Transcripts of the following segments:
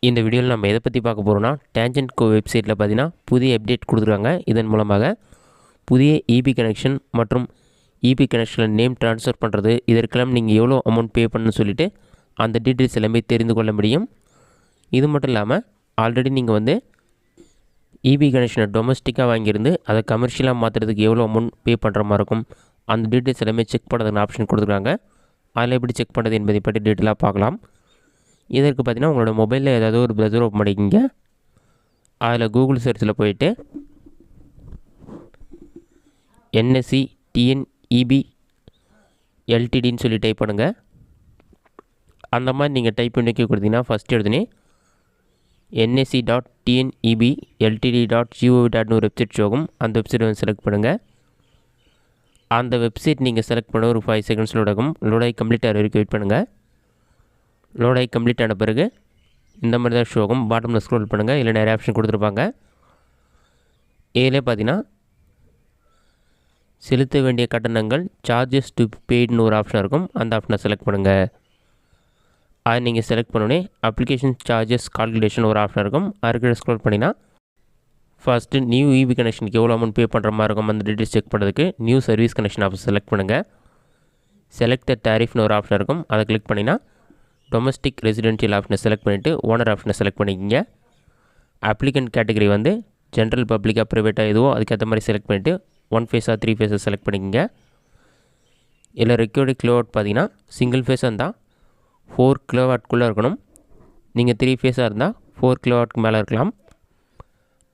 இந்த வீடியோவில் நம்ம எதை பற்றி பார்க்க போகிறோம்னா, டேஞ்சன்ட் கோ வெப்சைட்டில் பார்த்தீங்கன்னா புதிய அப்டேட் கொடுத்துருக்காங்க. இதன் மூலமாக புதிய இபி கனெக்ஷன் மற்றும் இபி கனெக்ஷனில் நேம் ட்ரான்ஸ்ஃபர் பண்ணுறது, இதற்கெல்லாம் நீங்கள் எவ்வளோ அமௌண்ட் பே பண்ணணும்னு சொல்லிவிட்டு அந்த டீட்டெயில்ஸ் எல்லாமே தெரிந்து கொள்ள முடியும். இது மட்டும் இல்லாமல் ஆல்ரெடி நீங்கள் வந்து இபி கனெக்ஷனை டொமஸ்டிக்காக வாங்கியிருந்து அதை கமர்ஷியலாக மாற்றுறதுக்கு எவ்வளோ அமௌண்ட் பே பண்ணுற மாதிரி இருக்கும், அந்த டீட்டெயில்ஸ் எல்லாமே செக் பண்ணுறதுக்கு ஆப்ஷன் கொடுத்துருக்காங்க. அதில் எப்படி செக் பண்ணுறது என்பதை பற்றி டீட்டெயிலாக பார்க்கலாம். இதற்கு பார்த்தீங்கன்னா உங்களோட மொபைலில் ஏதாவது ஒரு ப்ரௌசர் ஓப்பன் பண்ணிக்கிங்க. அதில் கூகுள் சர்ச்சில் போயிட்டு NSE TNEB LTDன்னு சொல்லி டைப் பண்ணுங்கள். அந்த மாதிரி நீங்கள் டைப் பண்ணி கொடுத்தீங்கன்னா ஃபஸ்ட்டு எடுத்துனே NSE.TNEB.LTD.gov.in ஒரு வெப்சைட் ஷோகும். அந்த வெப்சைட் வந்து செலக்ட் பண்ணுங்கள். அந்த வெப்சைட் நீங்கள் செலக்ட் பண்ண ஒரு 5 செகண்ட்ஸ் லோடாகும். லோடாகி கம்ப்ளீட் ஆகிற வரைக்கும் வெயிட் பண்ணுங்கள். லோடாகி கம்ப்ளீட் ஆன பிறகு இந்த மாதிரி தான் ஷோ ஆகும். பாட்டமில் ஸ்க்ரோல் பண்ணுங்கள். இதில் நிறைய ஆப்ஷன் கொடுத்துருப்பாங்க. இதிலே பார்த்தீங்கன்னா செலுத்த வேண்டிய கட்டணங்கள் சார்ஜஸ் டு பெய்டுன்னு ஒரு ஆப்ஷன் இருக்கும். அந்த ஆப்ஷனை செலக்ட் பண்ணுங்கள். அதை நீங்கள் செலக்ட் பண்ணோடனே அப்ளிகேஷன் சார்ஜஸ் கால்குலேஷன் ஒரு ஆப்ஷன் இருக்கும். அதுக்கு ஸ்க்ரோல் பண்ணிங்கன்னா ஃபஸ்ட்டு நியூ இபி கனெக்ஷனுக்கு எவ்வளோ அமௌண்ட் பே பண்ணுற மாதிரி இருக்கும் அந்த டீட்டெயில்ஸ் செக் பண்ணுறதுக்கு new service connection option select பண்ணுங்கள். செலக்ட் டாரிஃப்னு ஒரு ஆப்ஷன் இருக்கும். அதை கிளிக் பண்ணிங்கன்னா டொமஸ்டிக் ரெசிடென்ஷியல் ஆப்ஷனை செலக்ட் பண்ணிவிட்டு ஓனர் ஆப்ஷனை செலக்ட் பண்ணிக்கிங்க. அப்ளிகண்ட் கேட்டகரி வந்து ஜென்ரல் பப்ளிக்காக ப்ரைவேட்டாக எதுவோ அதுக்கேற்ற மாதிரி செலக்ட் பண்ணிவிட்டு 1 ஃபேஸாக 3 ஃபேஸை செலக்ட் பண்ணிக்கிங்க. இதில் ரெக்யூர்டு கிலோவாட் பார்த்தீங்கன்னா சிங்கிள் ஃபேஸாக இருந்தால் 4 கிலோவாட்குள்ளே இருக்கணும். நீங்கள் 3 ஃபேஸாக இருந்தால் 4 கிலோவாட்க்கு மேலே இருக்கலாம்.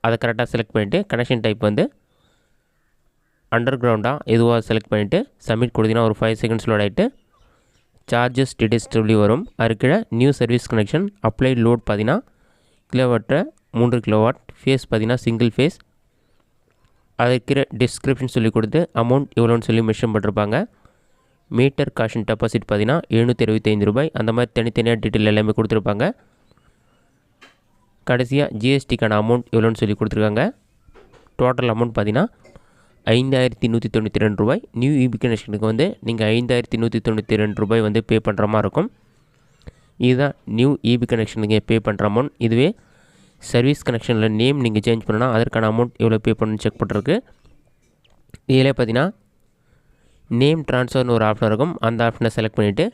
அதை கரெக்டாக செலக்ட் பண்ணிவிட்டு கனெக்ஷன் டைப் வந்து அண்டர் கிரவுண்டாக எதுவாக செலக்ட் பண்ணிவிட்டு சப்மிட் கொடுத்தீங்கன்னா ஒரு 5 செகண்ட்ஸ் லோட் ஆகிட்டு சார்ஜஸ் டீட்டெயில்ஸ் சொல்லி வரும். அதுக்கு new service connection apply load பார்த்தீங்கன்னா கிலோவாட்டை 3 கிலோவாட், ஃபேஸ் பார்த்தீங்கன்னா சிங்கிள் ஃபேஸ், அதுக்கு டிஸ்கிரிப்ஷன் சொல்லி கொடுத்து அமௌண்ட் எவ்வளோன்னு சொல்லி மென்ஷன் பண்ணிருப்பாங்க. மீட்டர் காஷன் டெபாசிட் பார்த்தீங்கன்னா 775 ரூபாய். அந்த மாதிரி தனித்தனியாக டீட்டெயில் எல்லாமே கொடுத்துருப்பாங்க. கடைசியாக ஜிஎஸ்டிக்கான அமௌண்ட் எவ்வளோன்னு சொல்லி கொடுத்துருக்காங்க. டோட்டல் அமௌண்ட் பார்த்தீங்கன்னா 5192 ரூபாய். நியூ இபி கனெக்ஷனுக்கு வந்து நீங்கள் 5192 ரூபாய் வந்து பே பண்ணுற மாதிரி இருக்கும். இதுதான் நியூ இபி கனெக்ஷனுக்கு பே பண்ணுற அமௌண்ட். இதுவே சர்வீஸ் கனெக்ஷனில் நேம் நீங்கள் சேஞ்ச் பண்ணால் அதற்கான அமௌண்ட் எவ்வளோ பே பண்ணணும்னு செக் பண்ணுறதுக்கு இதில் பார்த்தீங்கன்னா நேம் ட்ரான்ஸ்ஃபர்னு ஒரு ஆப்ஷன் இருக்கும். அந்த ஆப்ஷனை செலக்ட் பண்ணிவிட்டு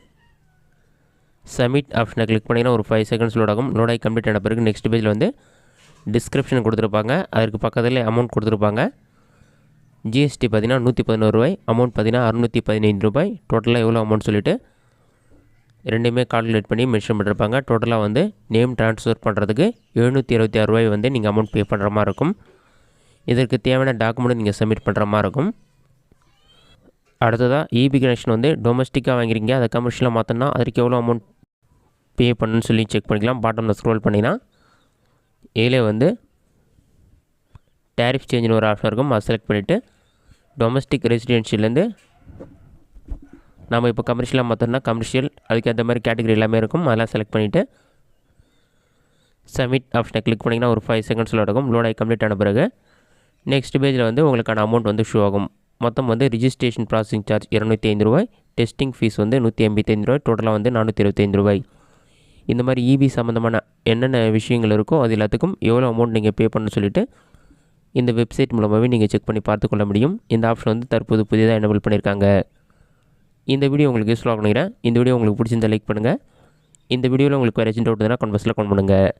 சப்மிட் ஆப்ஷனை கிளிக் பண்ணிங்கன்னா ஒரு 5 செகண்ட்ஸ் லோட் ஆகும். லோடாகி கம்ப்ளீட் ஆன பிறகு நெக்ஸ்ட் பேஜில் வந்து டிஸ்கிரிப்ஷன் கொடுத்துருப்பாங்க. அதற்கு பக்கத்தில் அமௌண்ட் கொடுத்துருப்பாங்க. ஜிஎஸ்டி பார்த்தீங்கன்னா 111 ரூபாய், அமௌண்ட் பார்த்தீங்கன்னா 615 ரூபாய். டோட்டலாக எவ்வளோ அமௌண்ட் சொல்லிவிட்டு ரெண்டுமே கால்குலேட் பண்ணி மென்ஷன் பண்ணியிருப்பாங்க. டோட்டலாக வந்து நேம் ட்ரான்ஸ்ஃபர் பண்ணுறதுக்கு 726 ரூபாய் வந்து நீங்கள் அமௌண்ட் பே பண்ணுற மாதிரி இருக்கும். இதற்கு தேவையான டாக்குமெண்ட் நீங்கள் சப்மிட் பண்ணுற மாதிரி இருக்கும். அடுத்ததாக இபி கனெக்ஷன் வந்து டொமஸ்டிக்காக வாங்கிறீங்க, அதை கமர்ஷியலாக மாற்றினா அதற்கு எவ்வளோ அமௌண்ட் பே பண்ணணும்னு சொல்லி செக் பண்ணிக்கலாம். பாட்டமில் ஸ்க்ரோல் பண்ணிங்கன்னா இதிலே வந்து டேரிஃப் சேஞ்சுன்னு ஒரு ஆப்ஷன் இருக்கும். அதை செலக்ட் பண்ணிவிட்டு டொமஸ்டிக் ரெசிடென்ஷியல்லேருந்து நம்ம இப்போ கமர்ஷியலாக மாற்றோம்னா கமர்ஷியல் அதுக்கேற்ற மாதிரி கேட்டகரி எல்லாமே இருக்கும். அதெல்லாம் செலக்ட் பண்ணிவிட்டு சப்மிட் ஆப்ஷனை கிளிக் பண்ணிங்கன்னா ஒரு 5 செகண்ட்ஸில் இருக்கும். லோடாகி கம்ப்ளீட் ஆன பிறகு நெக்ஸ்ட் பேஜில் வந்து உங்களுக்கான அமௌண்ட் வந்து ஷோ ஆகும். மொத்தம் வந்து ரிஜிஸ்ட்ரேஷன் ப்ராசஸிங் சார்ஜ் 205 ரூபாய், டெஸ்டிங் ஃபீஸ் வந்து 185 ரூபாய், டோட்டலாக வந்து 425 ரூபாய். இந்த மாதிரி இபி சம்மந்தமான என்னென்ன விஷயங்கள் இருக்கோ அது எல்லாத்துக்கும் எவ்வளோ அமௌண்ட் நீங்கள் பே பண்ணணும்னு சொல்லிவிட்டு இந்த வெப்சைட் மூலமாகவே நீங்கள் செக் பண்ணி பார்த்துக்கொள்ள முடியும். இந்த ஆப்ஷன் வந்து தற்போது புதிதாக எனேபிள் பண்ணியிருக்காங்க. இந்த வீடியோ உங்களுக்கு யூஸ்ஃபுல்லாக நினைக்கிறேன். இந்த வீடியோ உங்களுக்கு பிடிச்சிருந்தா லைக் பண்ணுங்கள். இந்த வீடியோவில் உங்களுக்கு வேறு ஏதாச்சும் டவுட் இருந்தால் கமெண்ட் பாக்ஸில் கமெண்ட் பண்ணுங்கள்.